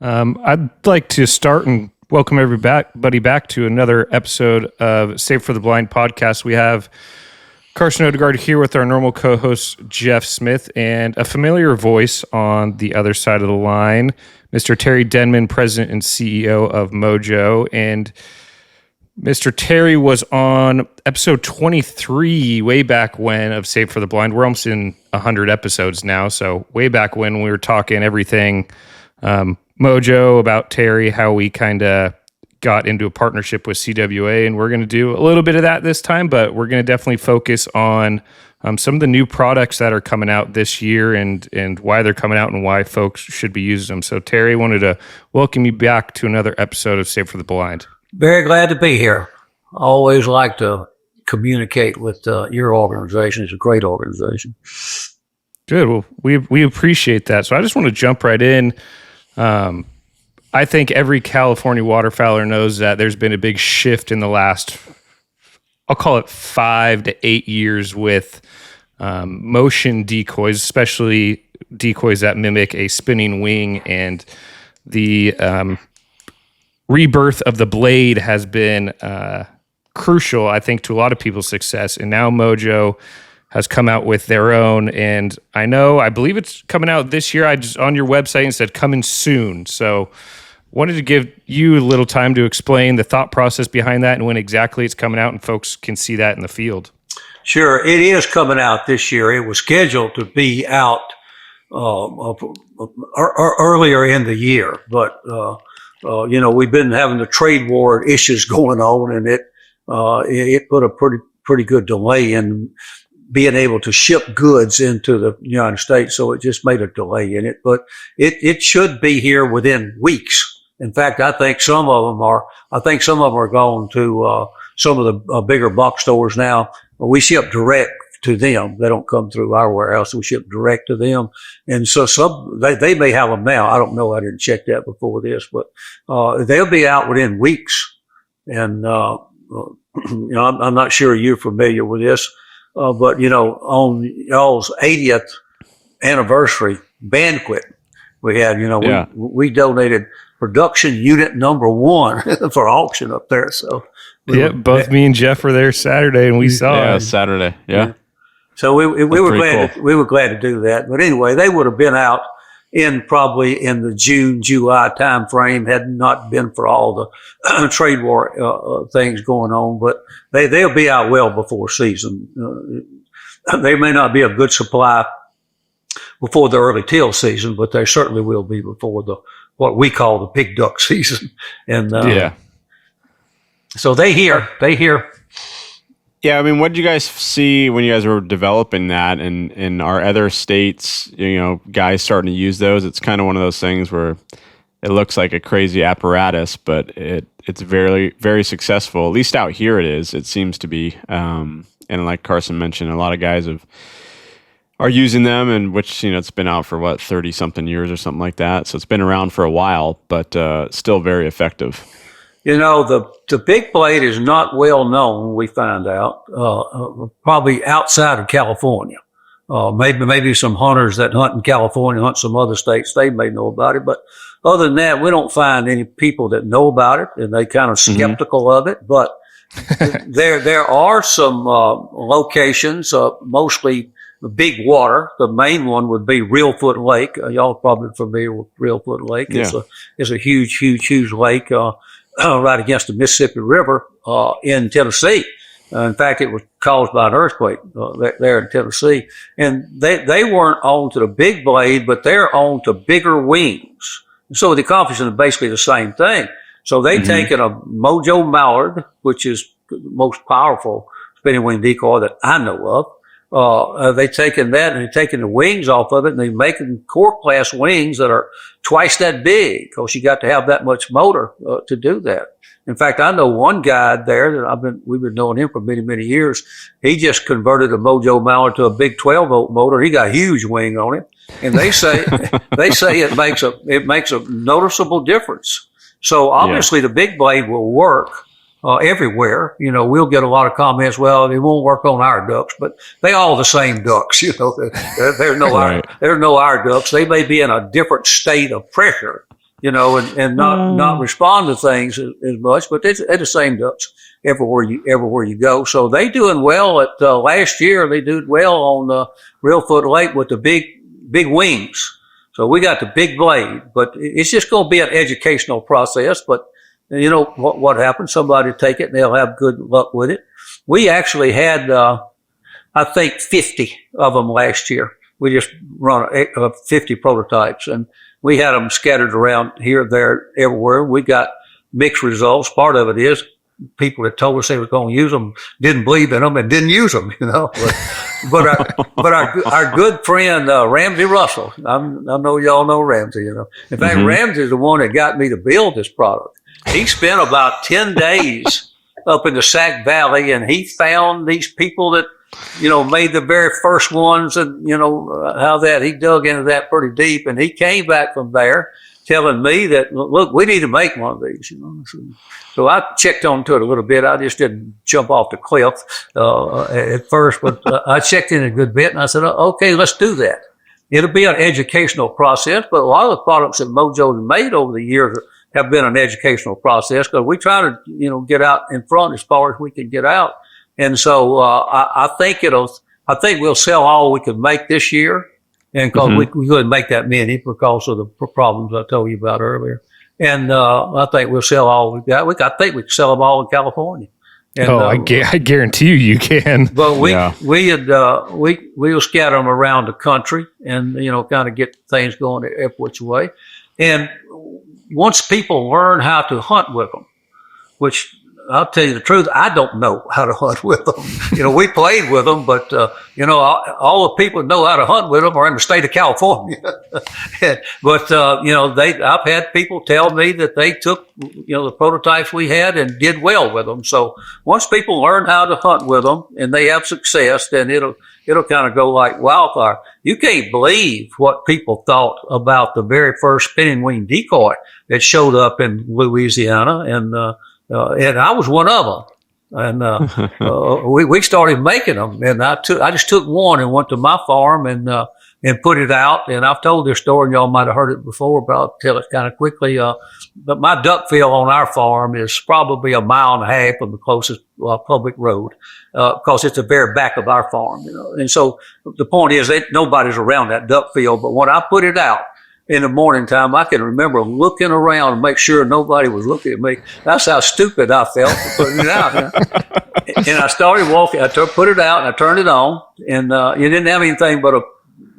I'd like to start and welcome everybody back to another episode of Save for the Blind podcast. We have Carson Odegaard here with our normal co-host, Jeff Smith, and a familiar voice on the other side of the line, Mr. Terry Denmon, President and CEO of MOJO. And Mr. Terry was on episode 23 way back when of Save for the Blind. We're almost in 100 episodes now, so way back when we were talking everything MOJO, about Terry, how we kind of got into a partnership with CWA, and we're going to do a little bit of that this time, but we're going to definitely focus on some of the new products that are coming out this year and why they're coming out and why folks should be using them. So Terry, wanted to welcome you back to another episode of Save for the Blind. Very glad to be here. I always like to communicate with your organization. It's a great organization. Good. Well, we appreciate that. So I just want to jump right in. I think every California waterfowler knows that there's been a big shift in the last, I'll call it 5 to 8 years with motion decoys, especially decoys that mimic a spinning wing, and the rebirth of the blade has been crucial, I think, to a lot of people's success. And now MOJO has come out with their own, and I believe it's coming out this year. I just on your website and said coming soon. So wanted to give you a little time to explain the thought process behind that and when exactly it's coming out and folks can see that in the field. Sure. It is coming out this year. It was scheduled to be out earlier in the year, but we've been having the trade war issues going on, and it put a pretty good delay in being able to ship goods into the United States. So it just made a delay in it, but it should be here within weeks. In fact, I think some of them are going to some of the bigger box stores now. We ship direct to them. They don't come through our warehouse. We ship direct to them. And so they may have them now. I don't know. I didn't check that before this, but they'll be out within weeks. And I'm not sure you're familiar with this, but on y'all's 80th anniversary banquet we had, we donated production unit number 1 for auction up there. So both me and Jeff were there Saturday, and we saw it. Saturday. Yeah. So we were glad cool. we were glad to do that. But anyway, they would have been out probably in the June, July time frame had not been for all the trade war things going on. But they'll be out well before season. They may not be a good supply before the early teal season, but they certainly will be before what we call the big duck season. And so they here. Yeah, I mean, what did you guys see when you guys were developing that, and are other states, guys starting to use those? It's kind of one of those things where it looks like a crazy apparatus, but it's very, very successful. At least out here it is. It seems to be. And like Carson mentioned, a lot of guys are using them, and which, it's been out for 30-something years or something like that. So it's been around for a while, but still very effective. The big blade is not well known, we find out, probably outside of California. Maybe some hunters that hunt in California, hunt some other states, they may know about it. But other than that, we don't find any people that know about it, and they kind of skeptical of it. But there are some locations, mostly big water. The main one would be Reelfoot Lake. Y'all are probably familiar with Reelfoot Lake. Yeah. It's a huge lake right against the Mississippi River in Tennessee. In fact, it was caused by an earthquake there in Tennessee. And they weren't on to the big blade, but they're on to bigger wings. And so the accomplishing is basically the same thing. So they've taken a MOJO Mallard, which is the most powerful spinning wing decoy that I know of. They've taken that and they've taken the wings off of it, and they're making core class wings that are twice that big, because you got to have that much motor to do that. In fact, I know one guy there that we've been knowing him for many years. He just converted a MOJO Mallard to a big 12-volt motor. He got a huge wing on it, and they say it makes a noticeable difference. So obviously the big blade will work everywhere. We'll get a lot of comments, well, it won't work on our ducks, but they all the same ducks. They're no our ducks. They may be in a different state of pressure, and not respond to things as much. But they're the same ducks everywhere you go. So they doing well at last year. They did well on Reelfoot Lake with the big wings. So we got the big blade, but it's just going to be an educational process. But what happens? Somebody take it and they'll have good luck with it. We actually had, I think 50 of them last year. We just run 50 prototypes, and we had them scattered around here, there, everywhere. We got mixed results. Part of it is people that told us they were going to use them didn't believe in them and didn't use them, But our good friend Ramsey Russell, I know y'all know Ramsey, In fact, Ramsey's the one that got me to build this product. He spent about 10 days up in the Sac Valley, and he found these people that made the very first ones, and how that he dug into that pretty deep, and he came back from there telling me that, look, we need to make one of these, So I checked onto it a little bit. I just didn't jump off the cliff at first, but I checked in a good bit, and I said, okay, let's do that. It'll be an educational process, but a lot of the products that MOJO has made over the years have been an educational process, because we try to, get out in front as far as we can get out. And so, I think we'll sell all we can make this year. And because we couldn't make that many because of the problems I told you about earlier. And, I think we'll sell all we got. I think we can sell them all in California. And, I guarantee you can. But we'll scatter them around the country and, kind of get things going every which way. And once people learn how to hunt with them, which I'll tell you the truth, I don't know how to hunt with them. We played with them, but, all the people that know how to hunt with them are in the state of California. But, I've had people tell me that they took, the prototypes we had and did well with them. So once people learn how to hunt with them and they have success, then it'll kind of go like wildfire. You can't believe what people thought about the very first spinning wing decoy that showed up in Louisiana, and I was one of them. And we started making them, and I just took one and went to my farm and put it out. And I've told this story, and y'all might have heard it before, but I'll tell it kind of quickly. But my duck field on our farm is probably a mile and a half from the closest public road, because it's the very back of our farm, And so the point is that nobody's around that duck field. But when I put it out in the morning time, I can remember looking around and make sure nobody was looking at me. That's how stupid I felt for putting it out. And I started walking. I put it out and I turned it on, and you didn't have anything but a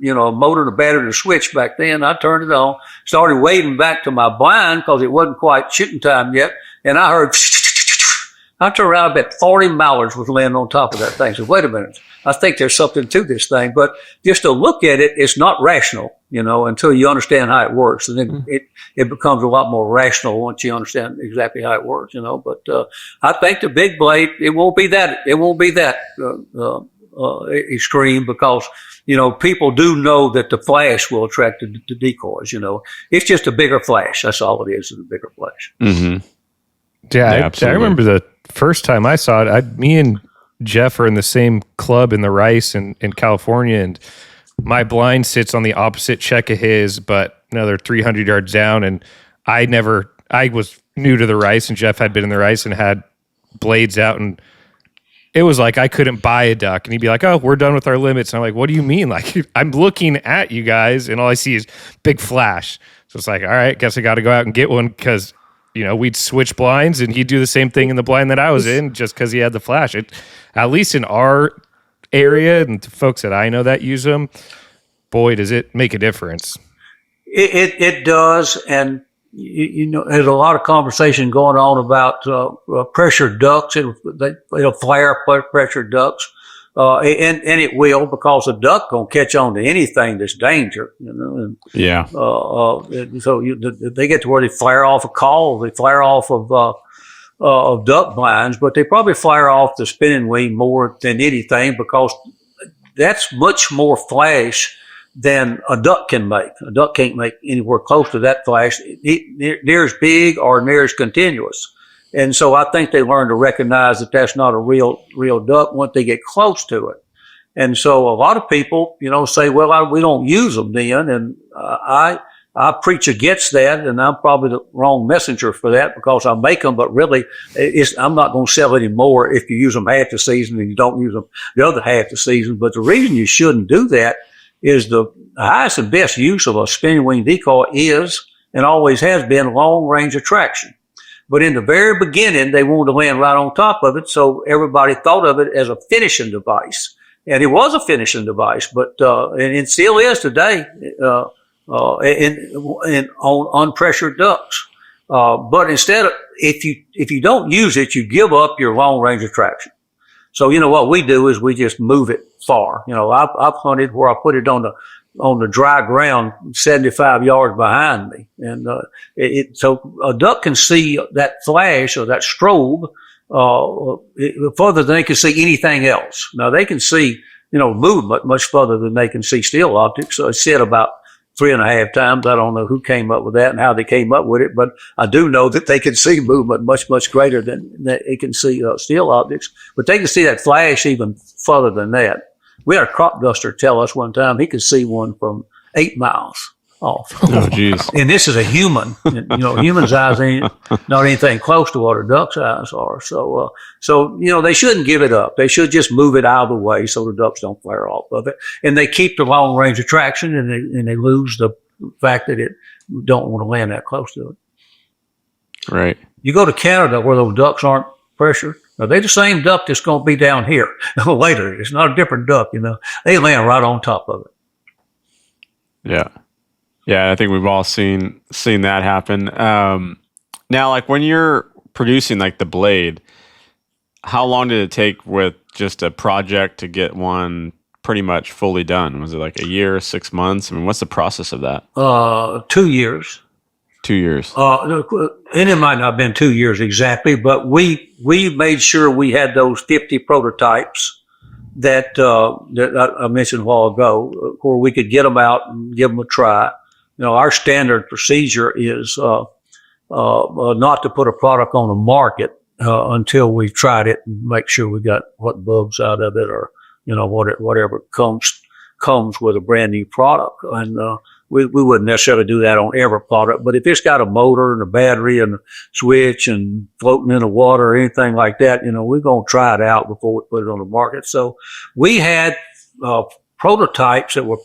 motor and a battery and a switch back then. I turned it on, started wading back to my blind because it wasn't quite shooting time yet, and I heard. I turned around, I bet 40 mallards was laying on top of that thing. So wait a minute, I think there's something to this thing. But just to look at it, it's not rational, until you understand how it works. And then it becomes a lot more rational once you understand exactly how it works, But I think the big blade, it won't be that extreme, because people do know that the flash will attract the decoys. It's just a bigger flash. That's all it is a bigger flash. Mm-hmm. Yeah, I remember the first time I saw it. Me and Jeff are in the same club in the Rice in California, and my blind sits on the opposite check of his, but another 300 yards down. And I was new to the Rice, and Jeff had been in the Rice and had blades out, and it was like I couldn't buy a duck. And he'd be like, "Oh, we're done with our limits." And I'm like, "What do you mean?" Like, I'm looking at you guys, and all I see is big flash. So it's like, all right, guess I got to go out and get one, because we'd switch blinds, and he'd do the same thing in the blind that I was in just because he had the flash. At least in our area, and the folks that I know that use them, boy, does it make a difference. It does, and there's a lot of conversation going on about pressured ducks. It'll flare pressured ducks, and it will, because a duck gonna catch on to anything that's danger, And, so they get to where they flare off a call, they flare off of duck blinds, but they probably flare off the spinning wing more than anything, because that's much more flash than a duck can make. A duck can't make anywhere close to that flash, near as big or near as continuous. And so I think they learn to recognize that that's not a real duck once they get close to it. And so a lot of people, say, well, we don't use them then. And I I preach against that, and I'm probably the wrong messenger for that because I make them, but really, I'm not going to sell any more if you use them half the season and you don't use them the other half the season. But the reason you shouldn't do that is the highest and best use of a spinning wing decoy is and always has been long range attraction. But in the very beginning, they wanted to land right on top of it, so everybody thought of it as a finishing device. And it was a finishing device, but and it still is today. On unpressured ducks. But instead of, if you don't use it, you give up your long range attraction. So, what we do is we just move it far. I've hunted where I put it on the dry ground 75 yards behind me. And, so a duck can see that flash or that strobe, further than they can see anything else. Now they can see, movement much further than they can see still optics. So it's said about 3.5 times. I don't know who came up with that and how they came up with it, but I do know that they can see movement much, much greater than they can see still optics. But they can see that flash even further than that. We had a crop duster tell us one time he could see one from 8 miles off. Oh, geez. And this is a human. Human's eyes ain't not anything close to what a duck's eyes are. So they shouldn't give it up. They should just move it out of the way so the ducks don't flare off of it. And they keep the long range attraction and they lose the fact that it don't want to land that close to it. Right. You go to Canada where those ducks aren't pressured. Now they're the same duck that's going to be down here later. It's not a different duck, They land right on top of it. Yeah. Yeah, I think we've all seen that happen. Now, like when you're producing like the blade, how long did it take with just a project to get one pretty much fully done? Was it like a year, 6 months? I mean, what's the process of that? 2 years. 2 years. And it might not have been 2 years exactly, but we made sure we had those 50 prototypes that I mentioned a while ago, where we could get them out and give them a try. Our standard procedure is not to put a product on the market until we've tried it and make sure we got what bugs out of it, or whatever comes with a brand new product. And we wouldn't necessarily do that on every product, but if it's got a motor and a battery and a switch and floating in the water or anything like that, we're going to try it out before we put it on the market. So we had prototypes that were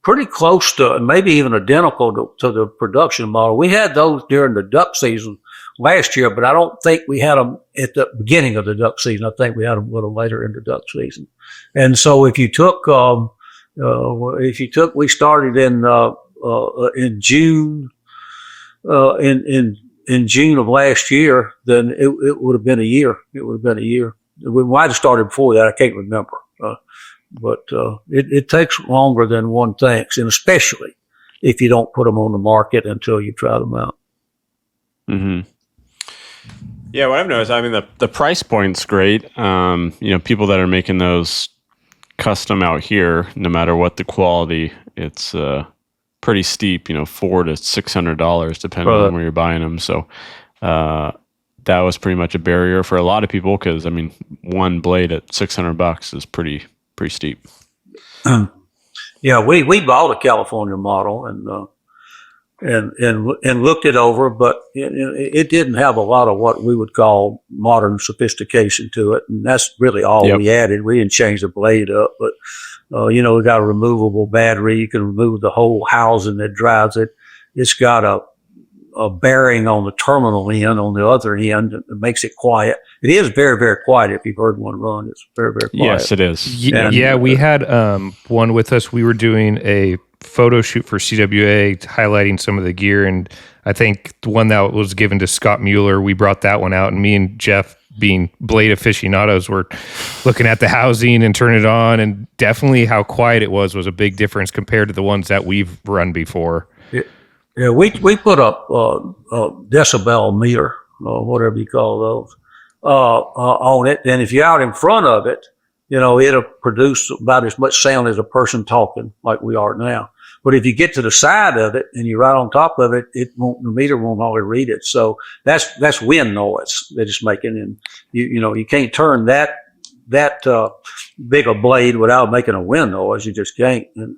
pretty close to, maybe even identical to the production model. We had those during the duck season last year, but I don't think we had them at the beginning of the duck season. I think we had them a little later in the duck season. And so if you took, we started in June, in June of last year, then it would have been a year. It would have been a year. We might have started before that. I can't remember. But it takes longer than one thinks, and especially if you don't put them on the market until you try them out. Mm-hmm. Yeah, what I've noticed, I mean, the price point's great. People that are making those custom out here, no matter what the quality, it's pretty steep. $400 to $600 depending on where you're buying them. So that was pretty much a barrier for a lot of people because one blade at $600 is pretty steep. Yeah, we bought a California model and looked it over, but it didn't have a lot of what we would call modern sophistication to it, and that's really all we added. We didn't change the blade up, but we got a removable battery. You can remove the whole housing that drives it. It's got a bearing on the terminal end on the other end that makes it quiet. It is very, very quiet. If you've heard one run, it's very, very quiet. Yes, it is. We had one with us. We were doing a photo shoot for CWA highlighting some of the gear, and I think the one that was given to Scott Mueller, we brought that one out, and me and Jeff, being blade aficionados, were looking at the housing and turning it on, and definitely how quiet it was a big difference compared to the ones that we've run before. Yeah, we put up a decibel meter, whatever you call those, on it. And if you're out in front of it, it'll produce about as much sound as a person talking like we are now. But if you get to the side of it and you're right on top of it, the meter won't hardly read it. So that's wind noise that it's making. And you can't turn that big a blade without making a wind noise. You just can't. And,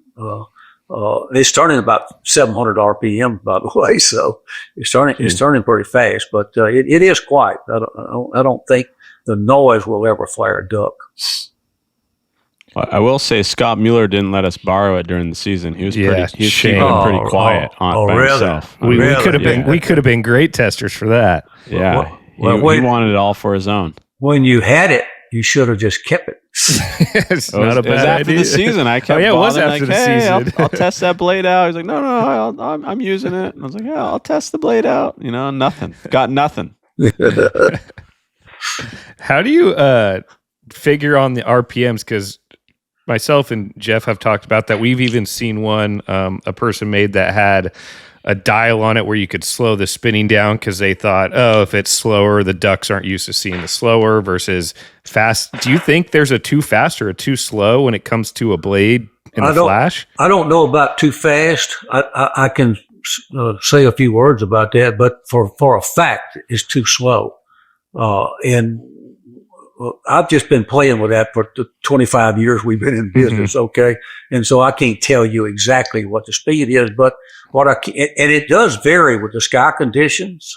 It's turning about 700 RPM, by the way, so it's turning pretty fast. But it is quiet. I don't think the noise will ever flare a duck. I will say Scott Mueller didn't let us borrow it during the season. He was keeping him pretty quiet by himself. We could have been great testers for that. Yeah, he wanted it all for his own. When you had it, you should have just kept it. It's not a bad after idea. the season. I kept it was after the season. I'll test that blade out. He's like, no, I'm using it. And I was like, yeah, I'll test the blade out. Nothing. Got nothing. How do you figure on the RPMs? Because myself and Jeff have talked about that. We've even seen one, a person made that had a dial on it where you could slow the spinning down because they thought, if it's slower, the ducks aren't used to seeing the slower versus fast. Do you think there's a too fast or a too slow when it comes to a blade in the flash? I don't know about too fast. I can say a few words about that, but for a fact, it's too slow. And I've just been playing with that for the 25 years we've been in business, okay? And so I can't tell you exactly what the speed is, but and it does vary with the sky conditions,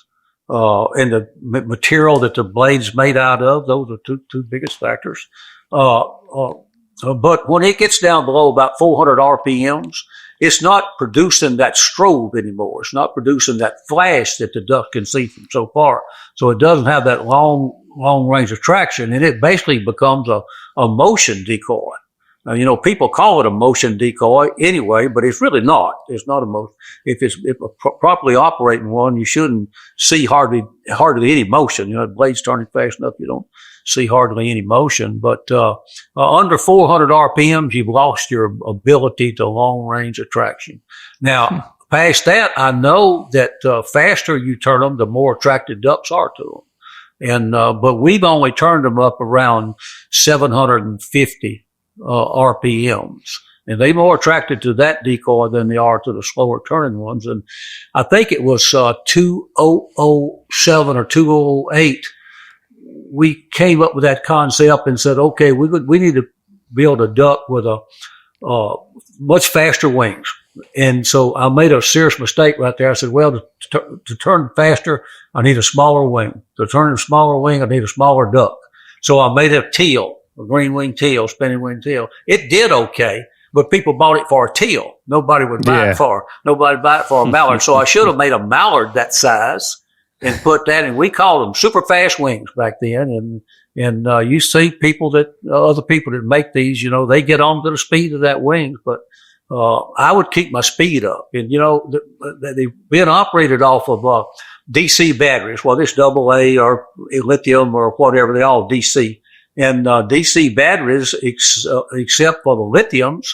and the material that the blade's made out of. Those are two biggest factors. But when it gets down below about 400 RPMs, it's not producing that strobe anymore. It's not producing that flash that the duck can see from so far. So it doesn't have that long range of traction, and it basically becomes a motion decoy. Now, people call it a motion decoy anyway, but it's really not. It's not a motion. If a properly operating one, you shouldn't see hardly any motion. The blade's turning fast enough, you don't see hardly any motion. But under 400 RPMs, you've lost your ability to long range attraction. Now, past that, I know that faster you turn them, the more attracted ducks are to them. And but we've only turned them up around 750 RPMs, and they're more attracted to that decoy than they are to the slower turning ones. And I think it was 2007 or 2008. We came up with that concept and said, okay, we need to build a duck with a much faster wings. And so I made a serious mistake right there. I said, well, to turn faster, I need a smaller wing. To turn a smaller wing, I need a smaller duck. So I made a teal, a green wing teal, spinning wing teal. It did okay, but people bought it for a teal. Nobody would buy it for a mallard. So I should have made a mallard that size and put that in. We called them super fast wings back then. And you see other people that make these, they get on to the speed of that wing, but I would keep my speed up. And, they've been operated off of DC batteries, whether it's AA or lithium or whatever, they all DC. And DC batteries, except for the lithiums,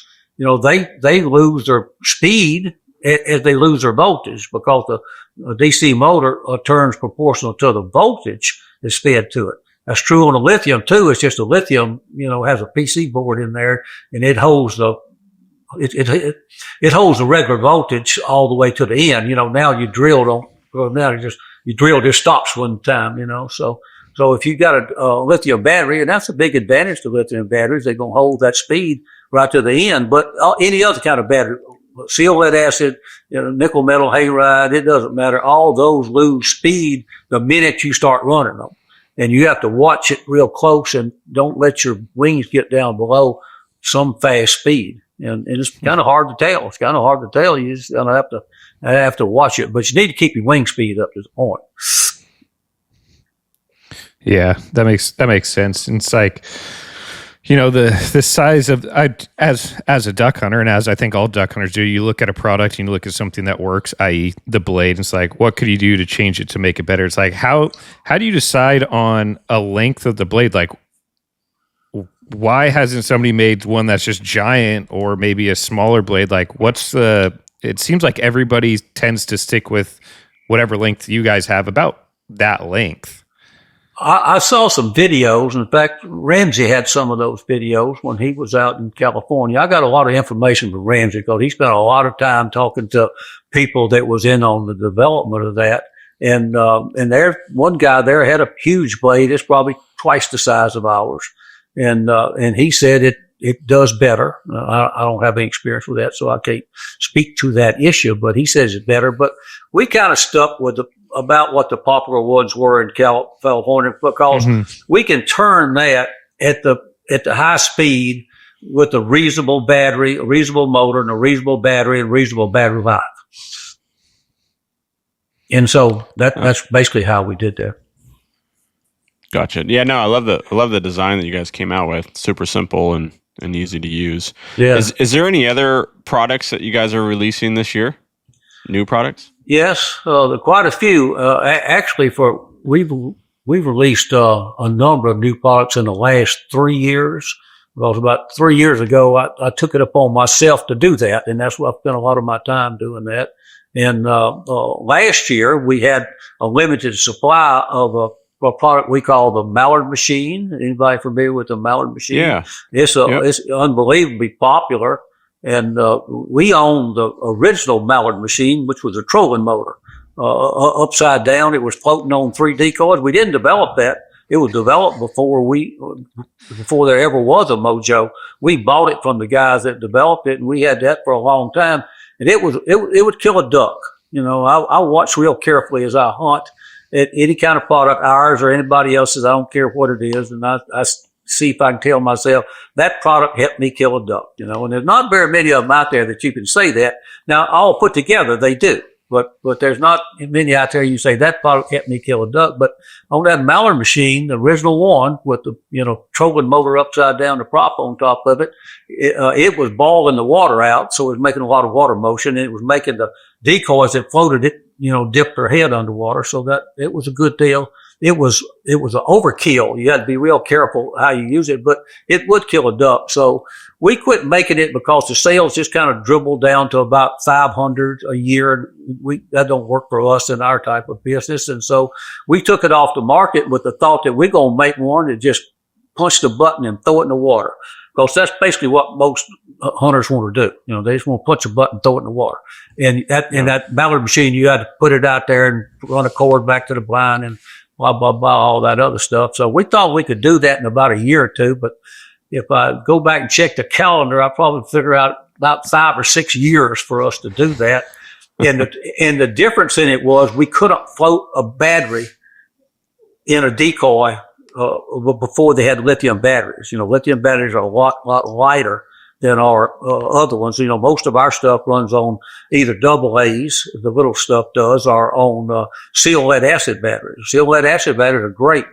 they lose their speed as they lose their voltage, because the DC motor turns proportional to the voltage that's fed to it. That's true on the lithium too. It's just the lithium, has a PC board in there, and it holds it holds the regular voltage all the way to the end. Now you drilled just stops one time, So if you got a lithium battery, and that's a big advantage to lithium batteries, they're going to hold that speed right to the end. But any other kind of battery, seal lead acid, nickel metal halide, it doesn't matter. All those lose speed the minute you start running them. And you have to watch it real close and don't let your wings get down below some fast speed. And it's kind of hard to tell. You just have to watch it, but you need to keep your wing speed up to the point. Yeah, that makes sense. And it's like, the size of, as a duck hunter, and as I think all duck hunters do, you look at a product and you look at something that works, i.e. the blade, and it's like, what could you do to change it to make it better? It's like, how do you decide on a length of the blade? Like, why hasn't somebody made one that's just giant, or maybe a smaller blade? Like, it seems like everybody tends to stick with whatever length you guys have, about that length. I saw some videos. In fact, Ramsey had some of those videos when he was out in California. I got a lot of information from Ramsey because he spent a lot of time talking to people that was in on the development of that. And there, one guy there had a huge blade. It's probably twice the size of ours. And he said it does better. I don't have any experience with that, so I can't speak to that issue, but he says it's better. But we kind of stuck with about what the popular ones were in California, because we can turn that at the high speed with a reasonable battery, a reasonable motor, and a reasonable battery, and reasonable battery life. And so that's basically how we did that. Gotcha. Yeah, no, I love the design that you guys came out with. Super simple and easy to use. Yeah. Is there any other products that you guys are releasing this year? New products? Yes, there are quite a few. Actually, we've released a number of new products in the last 3 years. Because about 3 years ago, I took it upon myself to do that, and that's what I've spent a lot of my time doing that. And last year, we had a limited supply of a product we call the Mallard Machine. Anybody familiar with the Mallard Machine? Yeah. It's unbelievably popular. And we own the original Mallard Machine, which was a trolling motor. Upside down, it was floating on 3 decoys. We didn't develop that. It was developed before there ever was a MOJO. We bought it from the guys that developed it, and we had that for a long time. And it would kill a duck. You know, I watch real carefully as I hunt at any kind of product, ours or anybody else's. I don't care what it is, and I see if I can tell myself that product helped me kill a duck. You know, and there's not very many of them out there that you can say that. Now, all put together, they do. But there's not many out there you say that product helped me kill a duck. But on that Mallard Machine, the original one with the, trolling motor upside down, the prop on top of it, it was boiling the water out. So it was making a lot of water motion, and it was making the decoys that floated it, dip their head underwater. So that it was a good deal. It was an overkill. You had to be real careful how you use it, but it would kill a duck. So we quit making it because the sales just kind of dribbled down to about 500 a year. That don't work for us in our type of business. And so we took it off the market with the thought that we're going to make one that just punch the button and throw it in the water. Because that's basically what most hunters want to do. They just want to punch a button, throw it in the water. And that Mallard Machine, you had to put it out there and run a cord back to the blind and blah, blah, blah, all that other stuff. So we thought we could do that in about a year or two. But if I go back and check the calendar, I'll probably figure out about 5 or 6 years for us to do that. And the difference in it was we couldn't float a battery in a decoy before they had lithium batteries. Lithium batteries are a lot lighter than our other ones. Most of our stuff runs on either double A's, the little stuff does, or on seal lead acid batteries. Seal lead acid batteries are great,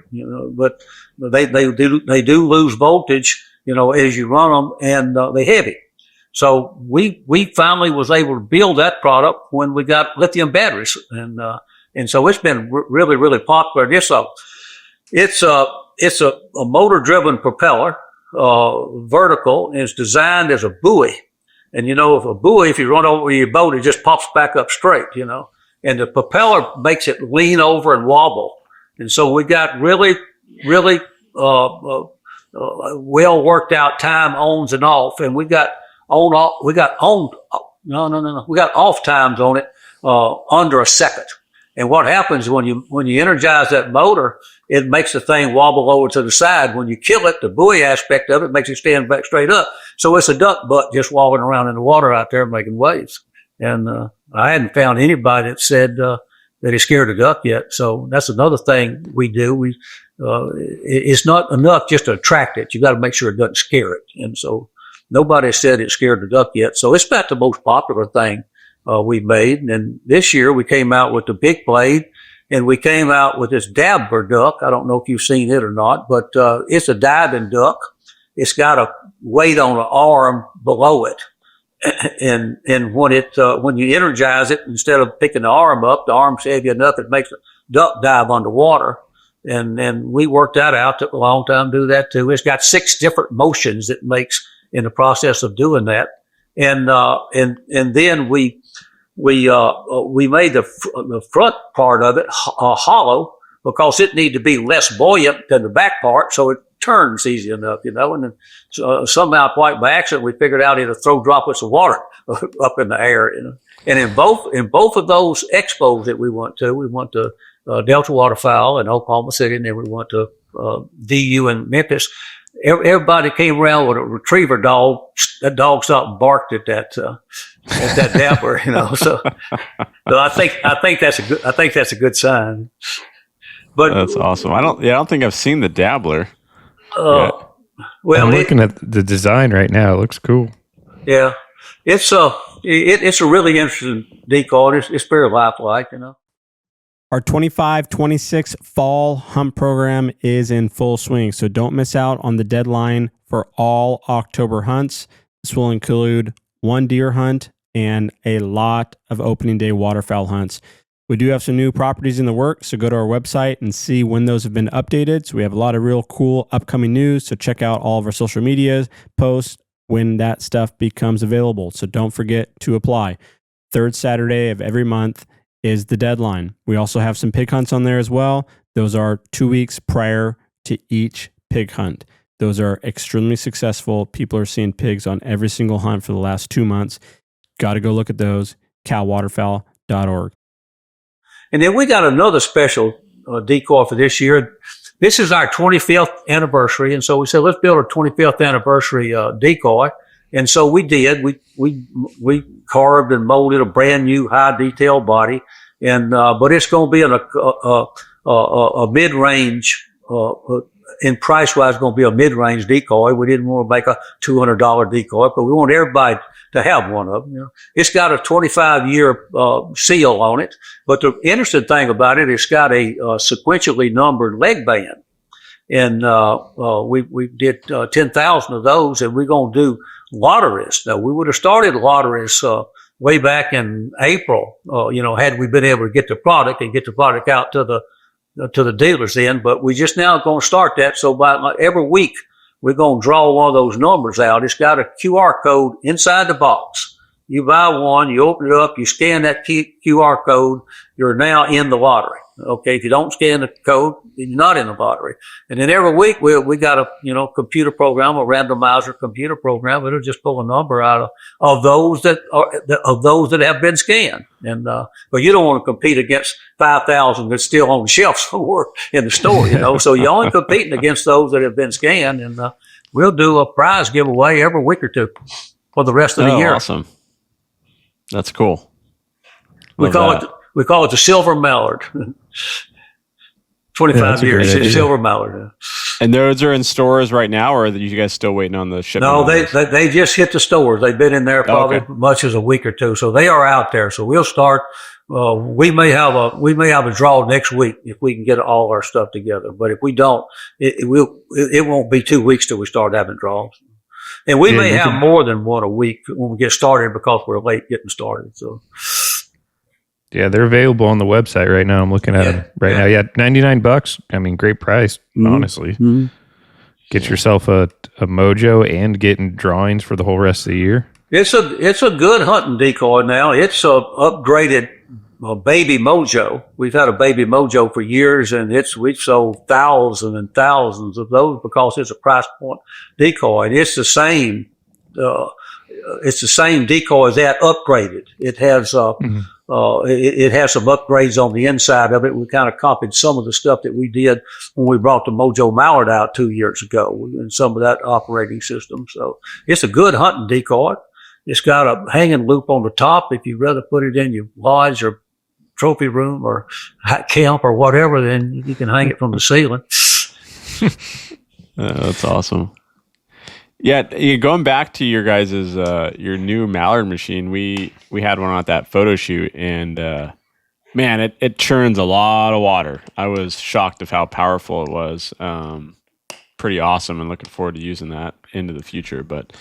but they do lose voltage, as you run them, and they're heavy. So we finally was able to build that product when we got lithium batteries, and so it's been really, really popular. It's a motor-driven propeller. Vertical, and it's designed as a buoy. And if you run over your boat, it just pops back up straight, and the propeller makes it lean over and wobble. And so we got really, really, well worked out time ons and off, and we got off times on it, under a second. And what happens when you energize that motor, it makes the thing wobble over to the side. When you kill it, the buoy aspect of it makes it stand back straight up. So it's a duck butt just wobbling around in the water out there making waves. And I hadn't found anybody that said that he scared a duck yet. So that's another thing we do. It's not enough just to attract it. You got to make sure it doesn't scare it. And so nobody said it scared the duck yet. So it's about the most popular thing we made. And this year we came out with the big blade, and we came out with this Dabbler duck. I don't know if you've seen it or not, but it's a diving duck. It's got a weight on the arm below it. And when you energize it, instead of picking the arm up, the arm's heavy enough, it makes the duck dive underwater. And we worked that out. Took a long time to do that too. It's got 6 different motions it makes in the process of doing that. And then we made the front part of it hollow because it needed to be less buoyant than the back part, so it turns easy enough, and then somehow, quite by accident, we figured out it'll throw droplets of water up in the air, And in both of those expos that we went to Delta Waterfowl in Oklahoma City, and then we went to DU in Memphis. everybody came around with a retriever dog. That dog stopped and barked at that Dabbler, So I think that's a good sign. But that's awesome. I don't think I've seen the Dabbler. Well, I'm looking at the design right now. It looks cool. Yeah, it's a really interesting decoy. It's very lifelike, Our 25-26 fall hunt program is in full swing, so don't miss out on the deadline for all October hunts. This will include one deer hunt and a lot of opening day waterfowl hunts. We do have some new properties in the works, so go to our website and see when those have been updated. So we have a lot of real cool upcoming news, so check out all of our social media posts when that stuff becomes available. So don't forget to apply. Third Saturday of every month is the deadline. We also have some pig hunts on there as well. Those are 2 weeks prior to each pig hunt. Those are extremely successful. People are seeing pigs on every single hunt for the last 2 months. Got to go look at those, calwaterfowl.org. And then we got another special decoy for this year. This is our 25th anniversary, and so we said let's build a 25th anniversary decoy. And so we did. We carved and molded a brand new high detail body, and but it's going to be a mid range. In price wise, going to be a mid range decoy. We didn't want to make a $200 decoy, but we want everybody to have one of them. It's got a 25-year seal on it, but the interesting thing about it, it's got a sequentially numbered leg band, and we did 10,000 of those, and we're going to do lotteries. Now, we would have started lotteries way back in April, had we been able to get the product out to the dealers then, but we just now going to start that. So by every week, we're going to draw one of those numbers out. It's got a QR code inside the box. You buy one, you open it up, you scan that QR code, you're now in the lottery. Okay, if you don't scan the code, you're not in the lottery. And then every week we got a computer program, a randomizer computer program. It'll just pull a number out of those that have been scanned. And but you don't want to compete against 5,000 that's still on the shelf somewhere in the store, So you're only competing against those that have been scanned. And we'll do a prize giveaway every week or two for the rest of the year. Awesome. That's cool. We call it the Silver Mallard. 25 years. It's Silver Mallard. And those are in stores right now, or are you guys still waiting on the shipment? No, they just hit the stores. They've been in there probably much as a week or two, so they are out there. So we'll start. We may have a draw next week if we can get all our stuff together. But if we don't, it won't be 2 weeks till we start having draws. And we may have more than one a week when we get started because we're late getting started. So. Yeah, they're available on the website right now. I'm looking at them right now. Yeah, $99. I mean, great price, honestly. Mm-hmm. Get yourself a MOJO and getting drawings for the whole rest of the year. It's a good hunting decoy now. It's a upgraded baby MOJO. We've had a baby MOJO for years, and we've sold thousands and thousands of those because it's a price point decoy. And it's the same. It's the same decoy as that upgraded. It has it has some upgrades on the inside of it. We kind of copied some of the stuff that we did when we brought the MOJO Mallard out 2 years ago and some of that operating system. So it's a good hunting decoy. It's got a hanging loop on the top. If you'd rather put it in your lodge or trophy room or camp or whatever, then you can hang it from the ceiling. That's awesome. Yeah, going back to your guys' your new Mallard machine, we had one at that photo shoot, and man, it churns a lot of water. I was shocked of how powerful it was. Pretty awesome, and looking forward to using that into the future. But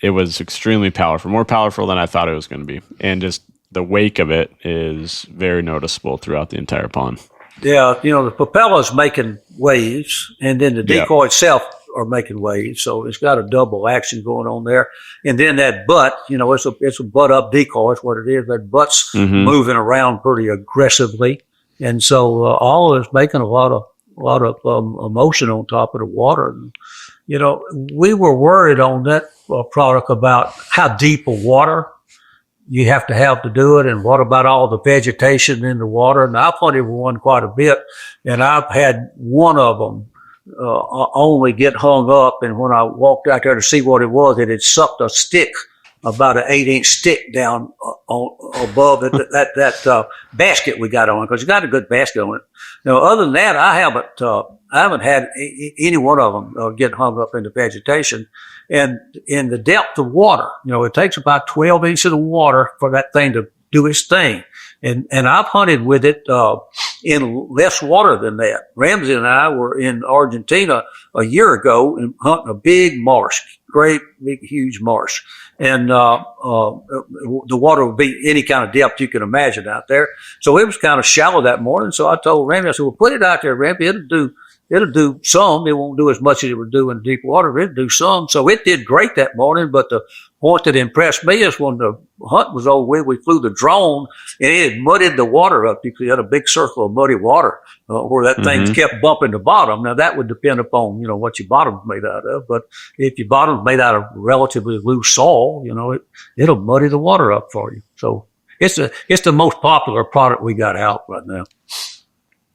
it was extremely powerful, more powerful than I thought it was going to be, and just the wake of it is very noticeable throughout the entire pond. Yeah, the propeller's making waves, and then the decoy itself are making waves, so it's got a double action going on there. And then that butt, it's a butt up decoy. That's what it is. That butt's moving around pretty aggressively, and so all of it's making a lot of emotion on top of the water. And, we were worried on that product about how deep of water you have to do it, and what about all the vegetation in the water. And I've hunted one quite a bit, and I've had one of them only get hung up. And when I walked out there to see what it was, it had sucked a stick, about an 8-inch stick down above that basket we got on, because you got a good basket on it. Other than that, I haven't had any one of them get hung up in the vegetation. And in the depth of water, it takes about 12 inches of water for that thing to do its thing. And I've hunted with it in less water than that. Ramsey and I were in Argentina a year ago and hunting a big marsh, great, big, huge marsh. And the water would be any kind of depth you can imagine out there. So it was kind of shallow that morning. So I told Ramsey, I said, well, put it out there, Ramsey. It'll do some. It won't do as much as it would do in deep water. It'll do some. So it did great that morning. But the point that impressed me is when the hunt was over with, we flew the drone and it had muddied the water up. You had a big circle of muddy water where that thing kept bumping the bottom. Now that would depend upon, what your bottom's made out of. But if your bottom's made out of relatively loose soil, it'll muddy the water up for you. So it's the most popular product we got out right now.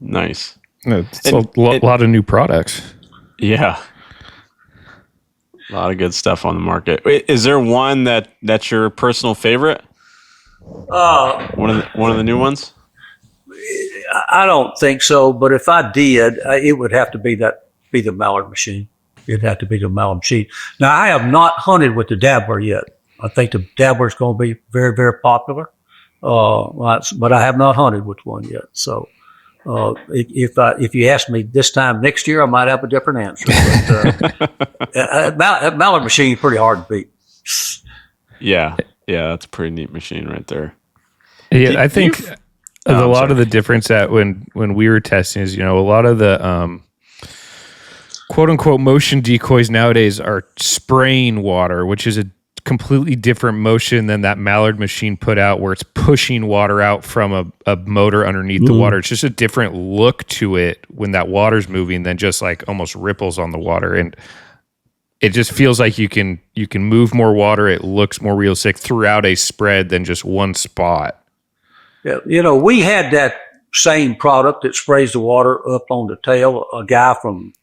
Nice. It's a lot of new products. Yeah. A lot of good stuff on the market. Is there one that's your personal favorite? One of the new ones? I don't think so, but if I did, it would have to be the Mallard Machine. It'd have to be the Mallard Machine. Now, I have not hunted with the Dabbler yet. I think the Dabbler is going to be very, very popular, but I have not hunted with one yet. So if you ask me this time next year, I might have a different answer. But Mallard Machine is pretty hard to beat. Yeah, that's a pretty neat machine right there. Yeah, I think a lot of the difference that when we were testing is, a lot of the quote unquote motion decoys nowadays are spraying water, which is a completely different motion than that Mallard Machine put out, where it's pushing water out from a motor underneath the water. It's just a different look to it when that water's moving than just like almost ripples on the water. And it just feels like you can move more water. It looks more realistic throughout a spread than just one spot. Yeah, we had that same product that sprays the water up on the tail. A guy from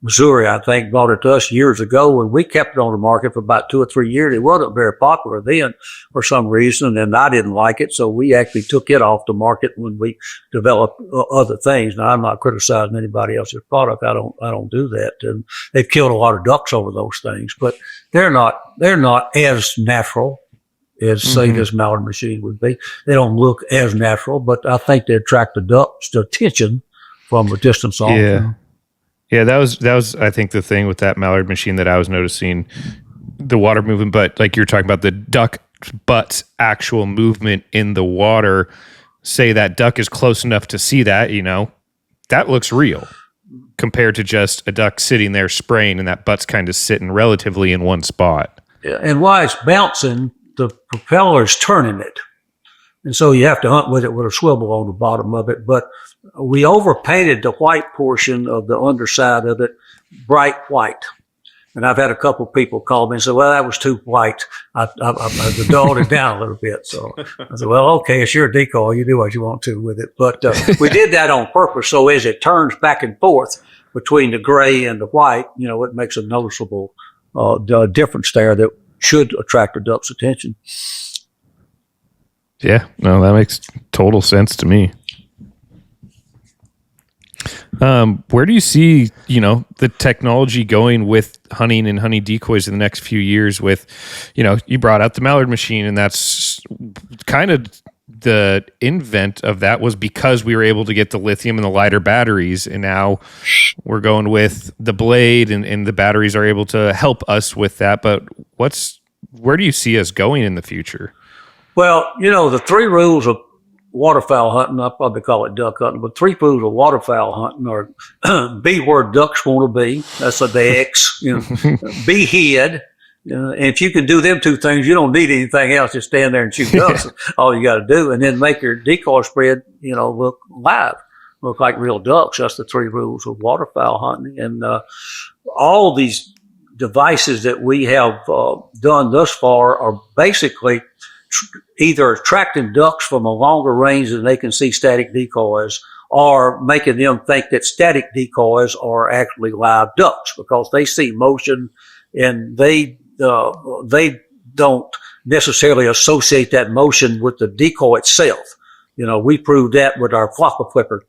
Missouri, I think, brought it to us years ago, and we kept it on the market for about 2 or 3 years. It wasn't very popular then for some reason, and I didn't like it, so we actually took it off the market when we developed other things. Now, I'm not criticizing anybody else's product. I don't do that, and they've killed a lot of ducks over those things, but they're not as natural as, say, this Mallard Machine would be. They don't look as natural, but I think they attract the ducks to attention from a distance off. Yeah. Yeah, that was I think the thing with that Mallard Machine that I was noticing, the water movement, but like you're talking about the duck butt's actual movement in the water. Say that duck is close enough to see that, that looks real compared to just a duck sitting there spraying and that butt's kind of sitting relatively in one spot. Yeah, and while it's bouncing, the propeller's turning it. And so you have to hunt with it with a swivel on the bottom of it. But we overpainted the white portion of the underside of it bright white. And I've had a couple of people call me and say, well, that was too white. I dulled it down a little bit. So I said, well, okay, it's your decoy. You do what you want to with it. But we did that on purpose. So as it turns back and forth between the gray and the white, it makes a noticeable difference there that should attract the duck's attention. Yeah, no, that makes total sense to me. Where do you see, the technology going with hunting and hunting decoys in the next few years with, you brought out the Mallard Machine, and that's kind of the invent of that was because we were able to get the lithium and the lighter batteries, and now we're going with the blade and the batteries are able to help us with that. But where do you see us going in the future? Well, the 3 rules of waterfowl hunting, I'll probably call it duck hunting, but 3 rules of waterfowl hunting are be where ducks want to be. That's the X. Be hid. And if you can do them 2 things, you don't need anything else. Just stand there and shoot ducks. All you got to do. And then make your decoy spread, look live, look like real ducks. That's the 3 rules of waterfowl hunting. And all these devices that we have done thus far are basically either attracting ducks from a longer range than they can see static decoys, or making them think that static decoys are actually live ducks because they see motion and they don't necessarily associate that motion with the decoy itself. We proved that with our flocker flipper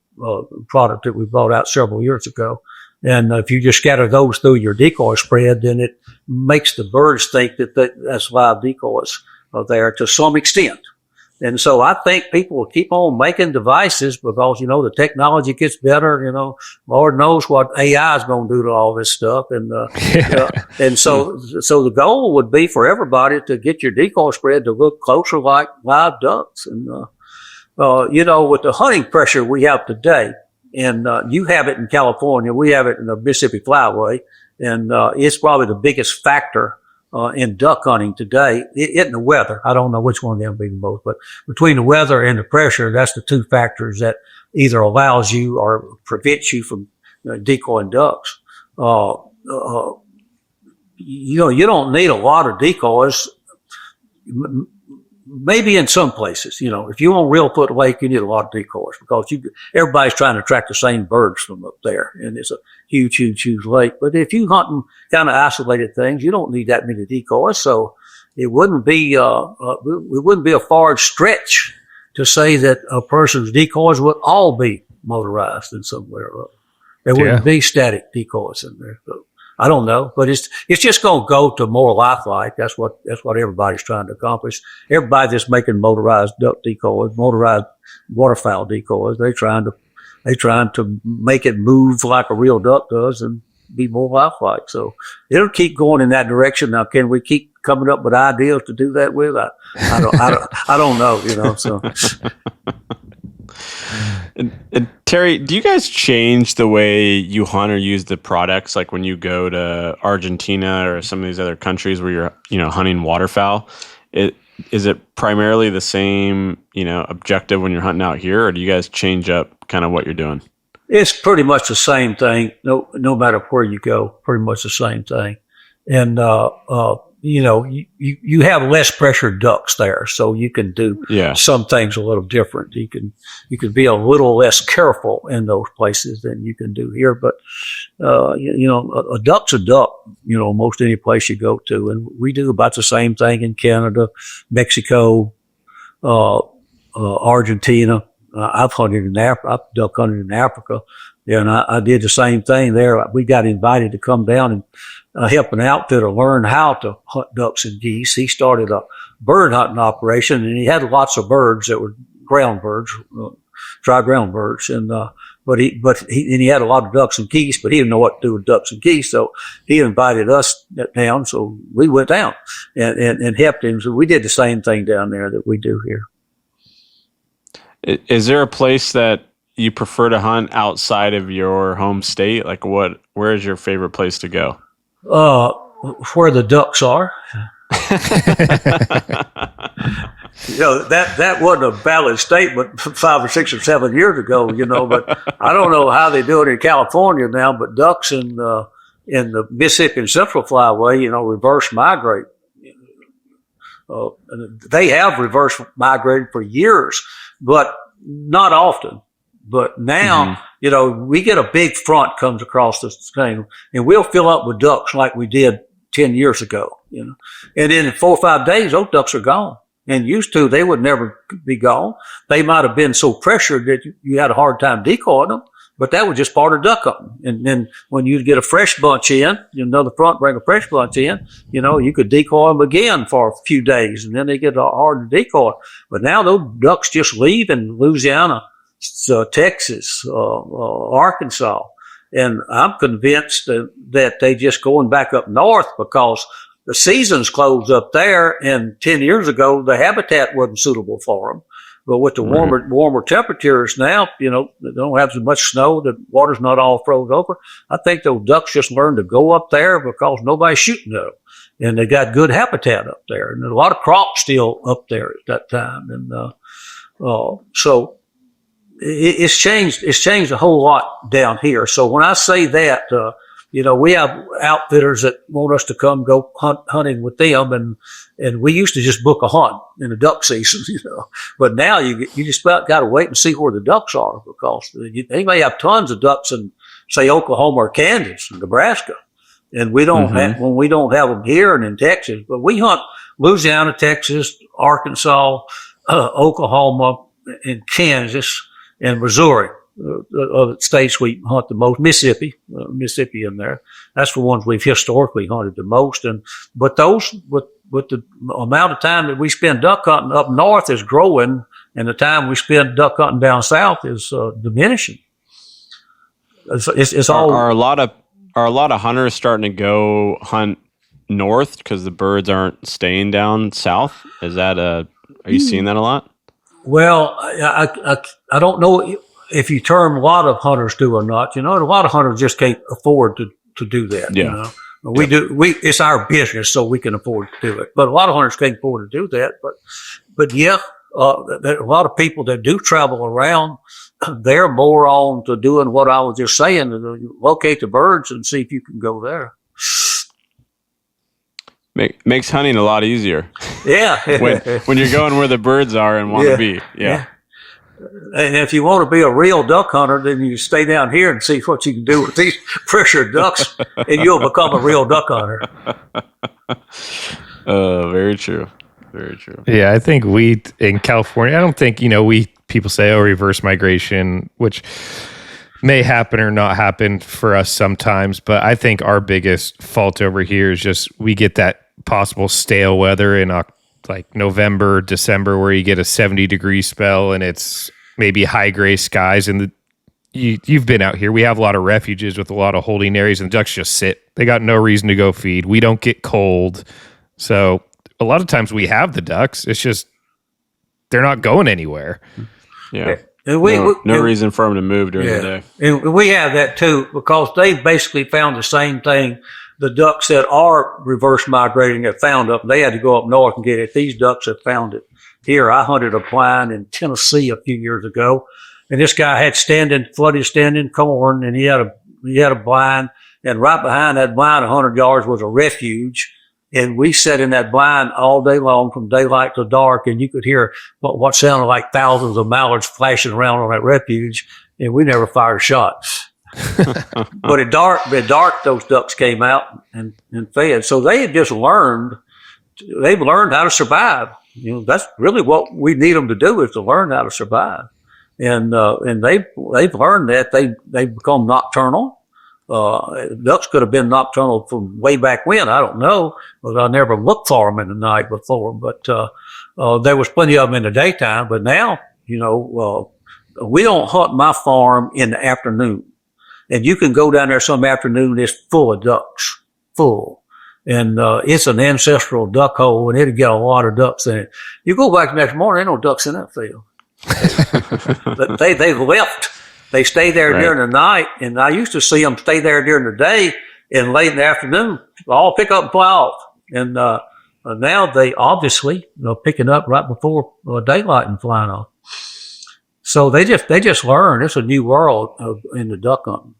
product that we brought out several years ago. And if you just scatter those through your decoy spread, then it makes the birds think that that's live decoys there to some extent. And so I think people will keep on making devices because, the technology gets better. Lord knows what AI is going to do to all this stuff. And, and so the goal would be for everybody to get your decoy spread to look closer like live ducks. And, with the hunting pressure we have today, and you have it in California, we have it in the Mississippi Flyway, and it's probably the biggest factor in duck hunting today. In the weather, I don't know which one of them be the most, but between the weather and the pressure, that's the two factors that either allows you or prevents you from decoying ducks. You don't need a lot of decoys. Maybe in some places, if you want Real Foot Lake, you need a lot of decoys because everybody's trying to attract the same birds from up there, and it's a huge, huge, huge lake. But if you hunt kind of isolated things, you don't need that many decoys. So it wouldn't be a far stretch to say that a person's decoys would all be motorized in some way or other. There wouldn't be static decoys in there. So I don't know, but it's just going to go to more lifelike. That's what everybody's trying to accomplish. Everybody that's making motorized duck decoys, motorized waterfowl decoys, they're trying to make it move like a real duck does and be more lifelike. So it'll keep going in that direction. Now, can we keep coming up with ideas to do that with? I don't know. So. And Terry, do you guys change the way you hunt or use the products? Like when you go to Argentina or some of these other countries where you're, hunting waterfowl, is it primarily the same, objective when you're hunting out here, or do you guys change up kind of what you're doing? It's pretty much the same thing. No matter where you go, pretty much the same thing. And, you have less pressure ducks there, so you can do some things a little different. You can be a little less careful in those places than you can do here. But, a duck's a duck, most any place you go to. And we do about the same thing in Canada, Mexico, Argentina. I've hunted in Africa. I've duck hunted in Africa. And I did the same thing there. We got invited to come down and help an outfitter learn how to hunt ducks and geese. He started a bird hunting operation, and he had lots of birds that were ground birds, dry ground birds. And but he had a lot of ducks and geese, but he didn't know what to do with ducks and geese. So he invited us down. So we went down and helped him. So we did the same thing down there that we do here. Is there a place that you prefer to hunt outside of your home state? Like where is your favorite place to go? Where the ducks are. That wasn't a valid statement 5 or 6 or 7 years ago, but I don't know how they do it in California now, but ducks in the Mississippi and Central Flyway, reverse migrate. They have reverse migrated for years, but not often. But now, we get a big front comes across this thing, and we'll fill up with ducks like we did 10 years ago, And then in 4 or 5 days, those ducks are gone. And used to, they would never be gone. They might have been so pressured that you had a hard time decoying them, but that was just part of duck hunting. And then when you get a fresh bunch in, another front bring a fresh bunch in, you could decoy them again for a few days, and then they get hard to decoy. But now those ducks just leave in Louisiana, Texas, Arkansas. And I'm convinced that they just going back up north because the season's closed up there. And 10 years ago, the habitat wasn't suitable for them. But with the warmer temperatures now, they don't have as much snow. The water's not all froze over. I think those ducks just learned to go up there because nobody's shooting at them. And they got good habitat up there. And there's a lot of crops still up there at that time. And, so it's changed a whole lot down here. So when I say that, we have outfitters that want us to come go hunting with them, and we used to just book a hunt in the duck season, But now you just about got to wait and see where the ducks are, because they may have tons of ducks in, say, Oklahoma or Kansas or Nebraska, and we don't when we don't have them here and in Texas. But we hunt Louisiana, Texas, Arkansas, Oklahoma, and Kansas, and Missouri. Of the states we hunt the most, Mississippi in there. That's the ones we've historically hunted the most. But those, with the amount of time that we spend duck hunting up north is growing, and the time we spend duck hunting down south is diminishing. It's all. Are a lot of hunters starting to go hunt north because the birds aren't staying down south? Are you seeing that a lot? Well, I don't know if you term a lot of hunters do or not. A lot of hunters just can't afford to do that. Yeah. We do. It's our business, so we can afford to do it. But a lot of hunters can't afford to do that. But yeah, there are a lot of people that do travel around. They're more on to doing what I was just saying, to locate the birds and see if you can go there. Makes hunting a lot easier. Yeah. when you're going where the birds are and want to be. Yeah. And if you want to be a real duck hunter, then you stay down here and see what you can do with these pressure ducks, and you'll become a real duck hunter. Very true. Very true. Yeah, I think we in California, I don't think, people say, reverse migration, which may happen or not happen for us sometimes. But I think our biggest fault over here is just we get that possible stale weather in like November, December, where you get a 70-degree spell and it's maybe high gray skies. And you've been out here. We have a lot of refuges with a lot of holding areas, and the ducks just sit. They got no reason to go feed. We don't get cold. So a lot of times we have the ducks. It's just they're not going anywhere. Yeah. And no reason for them to move during the day. And we have that too, because they basically found the same thing. The ducks that are reverse migrating have found up. They had to go up north and get it. These ducks have found it here. I hunted a blind in Tennessee a few years ago, and this guy had flooded standing corn, and he had a blind, and right behind that blind, 100 yards, was a refuge. And we sat in that blind all day long from daylight to dark, and you could hear what sounded like thousands of mallards flashing around on that refuge, and we never fired shots. But at dark, those ducks came out and fed. So they had just learned how to survive. That's really what we need them to do, is to learn how to survive. And they've learned that they become nocturnal. Ducks could have been nocturnal from way back when. I don't know, but I never looked for them in the night before. But there was plenty of them in the daytime. But now, we don't hunt my farm in the afternoon. And you can go down there some afternoon, it's full of ducks, full. And it's an ancestral duck hole, and it'll get a lot of ducks in it. You go back the next morning, there ain't no ducks in that field. They left. They stay there during the night, and I used to see them stay there during the day, and late in the afternoon, all pick up and fly off. And now they obviously picking up right before daylight and flying off. So they just learn. It's a new world in the duck hunting.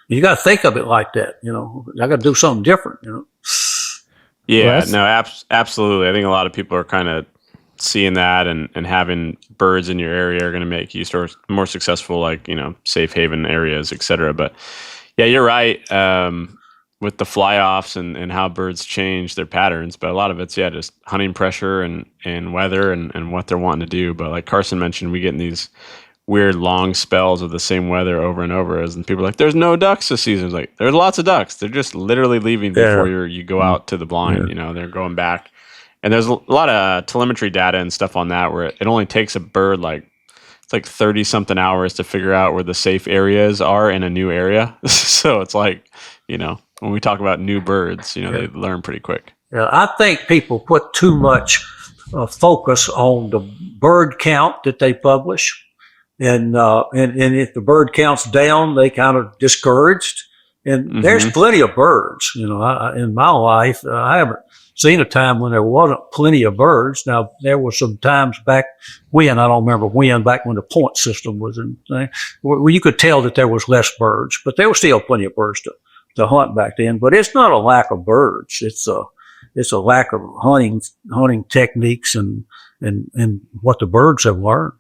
You got to think of it like that. I got to do something different. Yeah, absolutely. I think a lot of people are kind of seeing that, and having birds in your area are going to make you more successful, like, safe haven areas, et cetera. But yeah, you're right. With the fly-offs and how birds change their patterns, but a lot of it's, just hunting pressure and weather and what they're wanting to do. But like Carson mentioned, we get in these weird long spells of the same weather over and over, and people are like, there's no ducks this season. It's like, there's lots of ducks. They're just literally leaving before you go out to the blind. They're going back. And there's a lot of telemetry data and stuff on that, where it only takes a bird it's like 30 something hours to figure out where the safe areas are in a new area. So it's like, when we talk about new birds, they learn pretty quick. Yeah, I think people put too much focus on the bird count that they publish. And if the bird count's down, they kind of discouraged. And there's plenty of birds. In my life, I haven't seen a time when there wasn't plenty of birds. Now, there were some times back when, I don't remember when, back when the point system was in thing, where you could tell that there was less birds, but there was still plenty of birds to hunt back then. But it's not a lack of birds. It's a lack of hunting techniques and what the birds have learned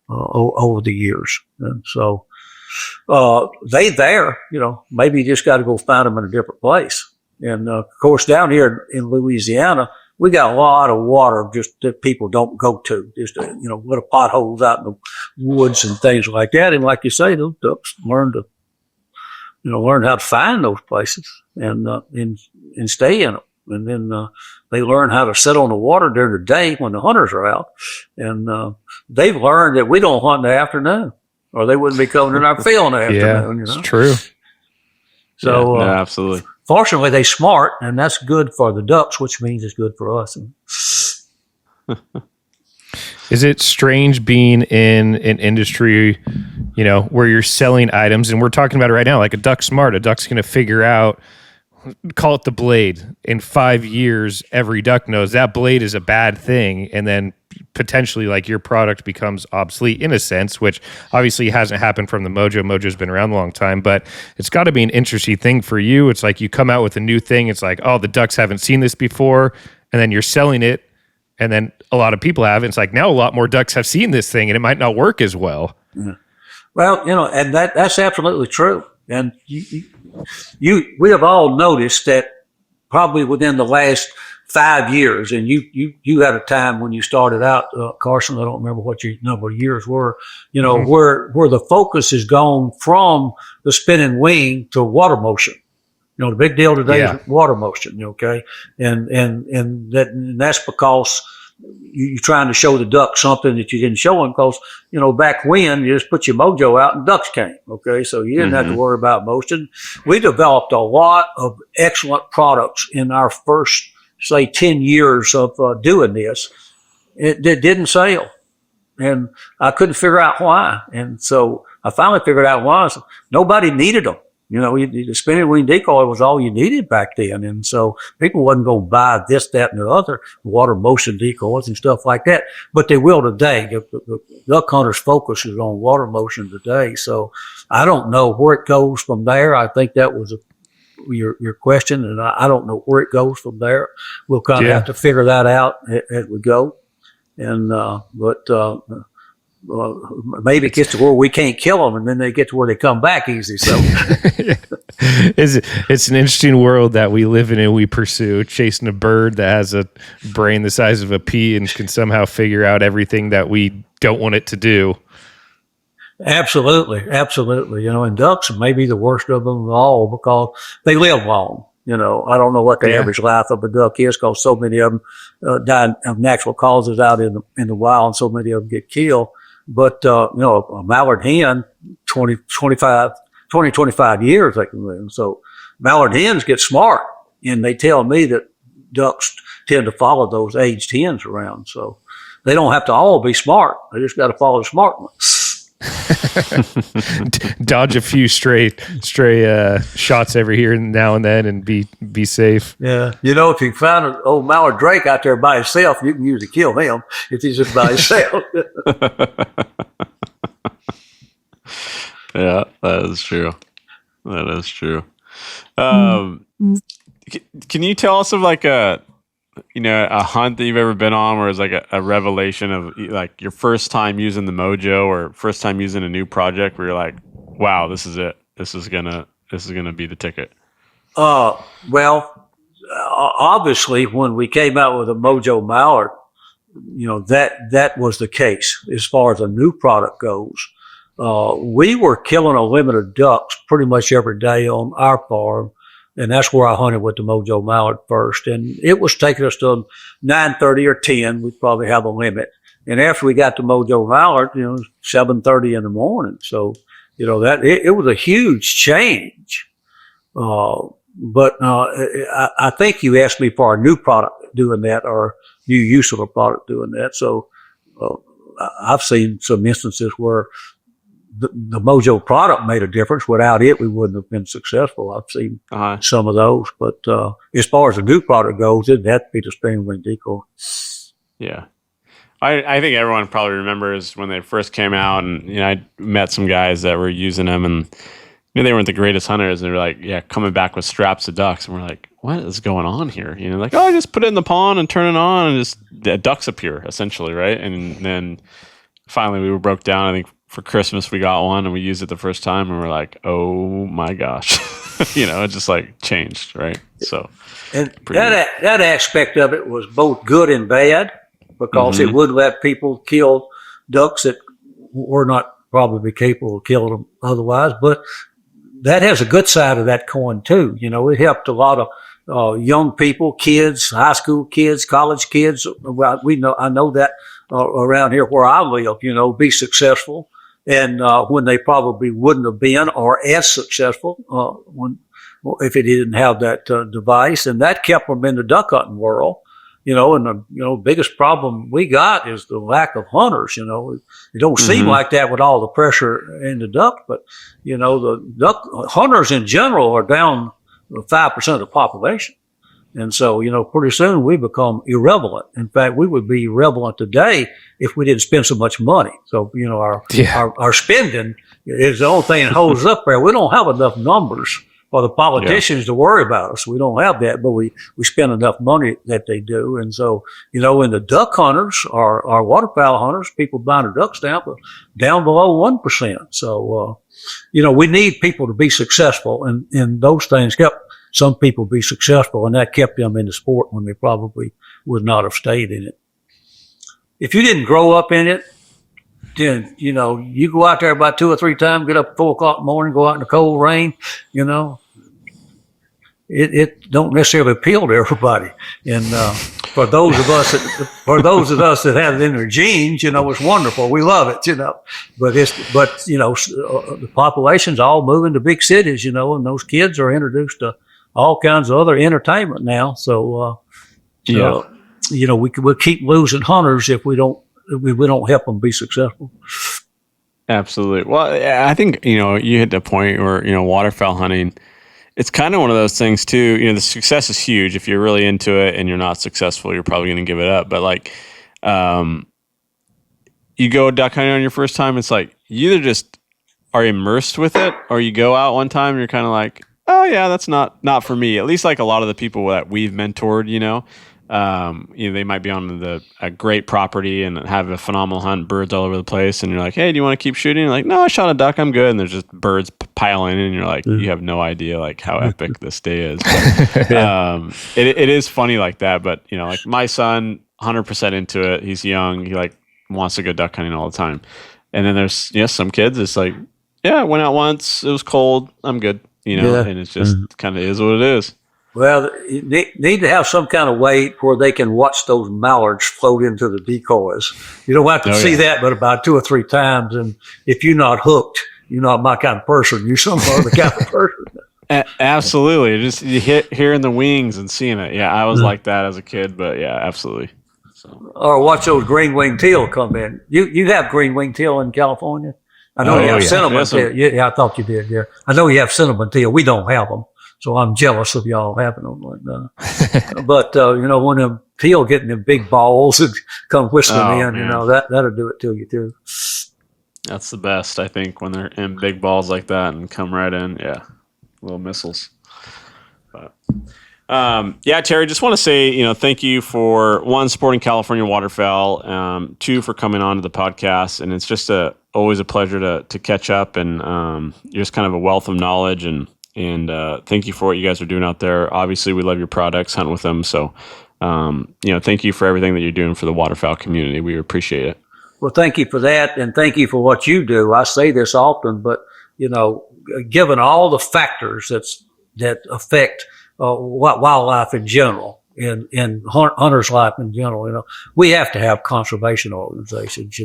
over the years. And so they there, maybe you just got to go find them in a different place. And of course, down here in Louisiana, we got a lot of water just that people don't go to, just little potholes out in the woods and things like that. And like you say, those ducks learn how to find those places and stay in them. And then they learn how to sit on the water during the day when the hunters are out. And they've learned that we don't hunt in the afternoon, or they wouldn't be coming in our field in the afternoon. It's true. So no, absolutely. Fortunately, they're smart, and that's good for the ducks, which means it's good for us. Is it strange being in an industry, where you're selling items, and we're talking about it right now, like a duck's smart. A duck's going to figure out, call it the blade. In 5 years, every duck knows that blade is a bad thing, and then potentially like your product becomes obsolete in a sense, which obviously hasn't happened from the MOJO. MOJO's been around a long time, but it's got to be an interesting thing for you. It's like you come out with a new thing. It's like, oh, the ducks haven't seen this before, and then you're selling it, and then a lot of people have. It's like now a lot more ducks have seen this thing, and it might not work as well. Yeah. Well, and that's absolutely true. And we have all noticed that probably within the last 5 years, and you had a time when you started out, Carson, I don't remember what your number of years were, where the focus has gone from the spinning wing to water motion. The big deal today is water motion, okay? And that's because you're trying to show the duck something that you didn't show them because, back when you just put your MOJO out and ducks came, okay? So you didn't have to worry about motion. We developed a lot of excellent products in our first, say, 10 years of doing this. It didn't sell. And I couldn't figure out why. And so I finally figured out why. So nobody needed them. The spinning wing decoy was all you needed back then. And so people wasn't going to buy this, that, and the other water motion decoys and stuff like that. But they will today. The duck hunters' focus is on water motion today. So I don't know where it goes from there. I think that was your question, and I don't know where it goes from there. We'll kind of have to figure that out as we go. And maybe it gets to where we can't kill them, and then they get to where they come back easy. So it's an interesting world that we live in and we pursue, chasing a bird that has a brain the size of a pea and can somehow figure out everything that we don't want it to do. Absolutely. And ducks may be the worst of them all because they live long. I don't know what the average life of a duck is because so many of them die of natural causes out in the wild, and so many of them get killed. But, a mallard hen, 25 years they can live. So mallard hens get smart, and they tell me that ducks tend to follow those aged hens around. So they don't have to all be smart. They just got to follow the smart ones. Dodge a few stray shots every here and now and then and be safe. Yeah. If you find an old mallard drake out there by himself, you can usually kill him if he's just by himself. Yeah, that is true. Can you tell us of like a hunt that you've ever been on where it's like a revelation of like your first time using the MOJO or first time using a new project where you're like, wow, this is it. This is gonna be the ticket. Well, obviously when we came out with a MOJO Mallard, that was the case as far as a new product goes. We were killing a limit of ducks pretty much every day on our farm. And that's where I hunted with the MOJO Mallard first. And it was taking us to 9:30 or 10. We'd probably have a limit. And after we got the MOJO Mallard, 7:30 in the morning. So, it was a huge change. But I think you asked me for a new product doing that or new use of a product doing that. So I've seen some instances where the MOJO product made a difference. Without it, we wouldn't have been successful. I've seen some of those. But as far as the new product goes, it'd have to be the spinning wing decoy. Yeah. I think everyone probably remembers when they first came out, and I met some guys that were using them, and they weren't the greatest hunters. And they're like, yeah, coming back with straps of ducks. And we're like, what is going on here? Like, oh, just put it in the pond and turn it on and just the ducks appear essentially. Right. And then finally we were broke down. I think for Christmas we got one and we used it the first time and we're like, oh my gosh, it just like changed. Right. So, and that aspect of it was both good and bad because it would let people kill ducks that were not probably capable of killing them otherwise. But that has a good side of that coin too. It helped a lot of young people, kids, high school kids, college kids. I know that around here where I live, be successful, and when they probably wouldn't have been or as successful if it didn't have that device, and that kept them in the duck hunting world. And the biggest problem we got is the lack of hunters. It don't seem like that with all the pressure in the duck, but the duck hunters in general are down 5% of the population, and so pretty soon we become irrelevant. In fact, we would be irrelevant today if we didn't spend so much money. So our spending is the only thing that holds us up there. We don't have enough numbers for the politicians to worry about us. We don't have that, but we spend enough money that they do. And so, when the duck hunters are waterfowl hunters, people buying their ducks down below 1%. So, we need people to be successful, and those things help some people be successful, and that kept them in the sport when they probably would not have stayed in it. If you didn't grow up in it, then, you go out there about 2 or 3 times, get up at 4 o'clock in the morning, go out in the cold rain, it don't necessarily appeal to everybody. And, for those of us that have it in their genes, it's wonderful. We love it, but the population's all moving to big cities, and those kids are introduced to all kinds of other entertainment now. So, we'll keep losing hunters if we don't help them be successful. Absolutely. Well, I think, you hit the point where, waterfowl hunting, it's kind of one of those things too. The success is huge. If you're really into it and you're not successful, you're probably going to give it up. But like, you go duck hunting on your first time, it's like you either just are immersed with it, or you go out one time and you're kind of like, oh yeah, that's not for me. At least like a lot of the people that we've mentored, they might be on a great property and have a phenomenal hunt, birds all over the place, and you're like, hey, do you want to keep shooting? You're like, no, I shot a duck, I'm good. And there's just birds piling in, and you're like, you have no idea like how epic this day is. But, it is funny like that. But like my son, 100% into it. He's young. He like wants to go duck hunting all the time. And then there's some kids. It's like, yeah, I went out once. It was cold. I'm good. And it's just kind of is what it is. Well, you need to have some kind of way where they can watch those mallards float into the decoys. You don't have to see that but about 2 or 3 times. And if you're not hooked, you're not my kind of person. You're some other kind of person. Absolutely. Just hearing the wings and seeing it. Yeah, I was like that as a kid, but yeah, absolutely. So. Or watch those green-winged teal come in. You have green-winged teal in California? I know you have cinnamon teal. Yeah, I thought you did. Yeah, I know you have cinnamon teal. We don't have them. So I'm jealous of y'all having them. But when them teal getting them big balls and come whistling in, that'll do it to you too. That's the best, I think, when they're in big balls like that and come right in. Yeah, little missiles. But Terry, just want to say, thank you for 1, supporting California waterfowl, 2, for coming on to the podcast, and it's just always a pleasure to catch up, and you're just kind of a wealth of knowledge, and thank you for what you guys are doing out there. Obviously, we love your products, hunt with them. So, thank you for everything that you're doing for the waterfowl community. We appreciate it. Well, thank you for that, and thank you for what you do. I say this often, but given all the factors that affect wildlife in general, in hunters' life in general, we have to have conservation organizations.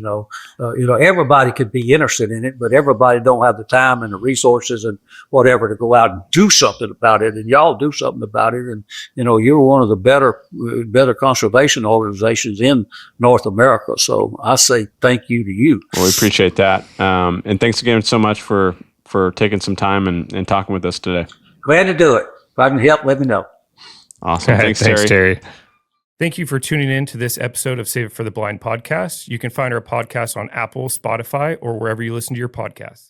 Everybody could be interested in it, but everybody don't have the time and the resources and whatever to go out and do something about it. And y'all do something about it. And you're one of the better conservation organizations in North America. So I say thank you to you. Well, we appreciate that, and thanks again so much for taking some time and talking with us today. Glad to do it. If I can help, let me know. Awesome. Thanks, Terry. Thank you for tuning in to this episode of Save It for the Blind podcast. You can find our podcast on Apple, Spotify, or wherever you listen to your podcasts.